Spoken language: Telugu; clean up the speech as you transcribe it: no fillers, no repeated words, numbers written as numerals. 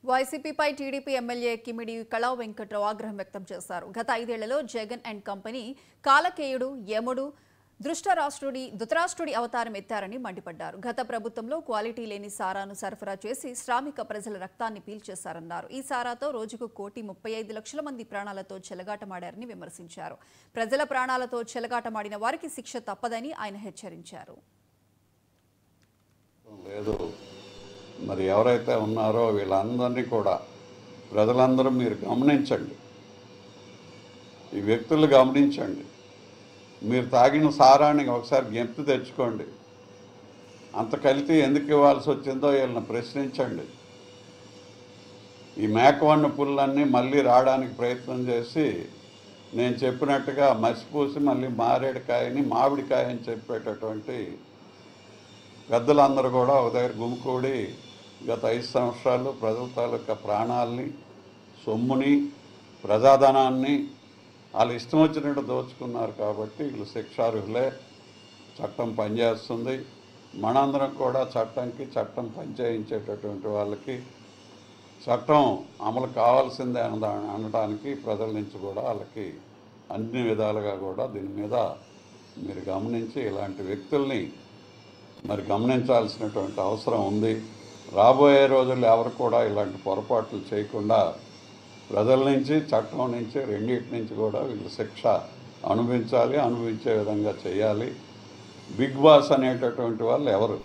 వైసీపీపై టీడీపీ ఎమ్మెల్యే కిమిడి కళా వెంకట్రావు ఆగ్రహం వ్యక్తం చేశారు. గత 5 ఏళ్లలో జగన్ అండ్ కంపెనీ కాలకేయుడు, యముడు, ధృతరాష్ట్రుడి అవతారం ఎత్తారని మండిపడ్డారు. గత ప్రభుత్వంలో క్వాలిటీ లేని సారాను సరఫరా చేసి శ్రామిక ప్రజల రక్తాన్ని పీల్చేశారన్నారు. ఈ సారాతో రోజుకు 1,35,00,000 మంది ప్రాణాలతో చెలగాటమాడారని విమర్శించారు. ప్రజల ప్రాణాలతో చెలగాటమాడిన వారికి శిక్ష తప్పదని ఆయన హెచ్చరించారు. మరి ఎవరైతే ఉన్నారో వీళ్ళందరినీ కూడా ప్రజలందరూ మీరు గమనించండి, ఈ వ్యక్తులు గమనించండి. మీరు తాగిన సారాన్ని ఒకసారి జ్ఞప్తి తెచ్చుకోండి. అంత కల్తీ ఎందుకు ఇవ్వాల్సి వచ్చిందో వీళ్ళని ప్రశ్నించండి. ఈ మేకవన్న పుల్లన్నీ మళ్ళీ రావడానికి ప్రయత్నం చేసి నేను చెప్పినట్టుగా మసిపూసి మళ్ళీ మారేడుకాయని మామిడికాయ అని చెప్పేటటువంటి పెద్దలందరూ కూడా ఒక దగ్గర గుమికూడి గత 5 సంవత్సరాలు ప్రజల తాలూకా ప్రాణాలని, సొమ్ముని, ప్రజాధనాన్ని వాళ్ళు ఇష్టం వచ్చినట్టు దోచుకున్నారు. కాబట్టి వీళ్ళు శిక్షార్హులే. చట్టం పనిచేస్తుంది. మనందరం కూడా చట్టం పనిచేయించేటటువంటి వాళ్ళకి చట్టం అమలు కావాల్సిందే అనడానికి ప్రజల నుంచి కూడా వాళ్ళకి అన్ని విధాలుగా కూడా దీని మీద మీరు గమనించి ఇలాంటి వ్యక్తుల్ని మరి గమనించాల్సినటువంటి అవసరం ఉంది. రాబోయే రోజుల్లో ఎవరు కూడా ఇలాంటి పొరపాట్లు చేయకుండా ప్రజల నుంచి, చట్టం నుంచి, రెండింటి నుంచి కూడా వీళ్ళు శిక్ష అనుభవించాలి, అనుభవించే విధంగా చేయాలి. బిగ్ బాస్ అనేటటువంటి వాళ్ళు ఎవరు?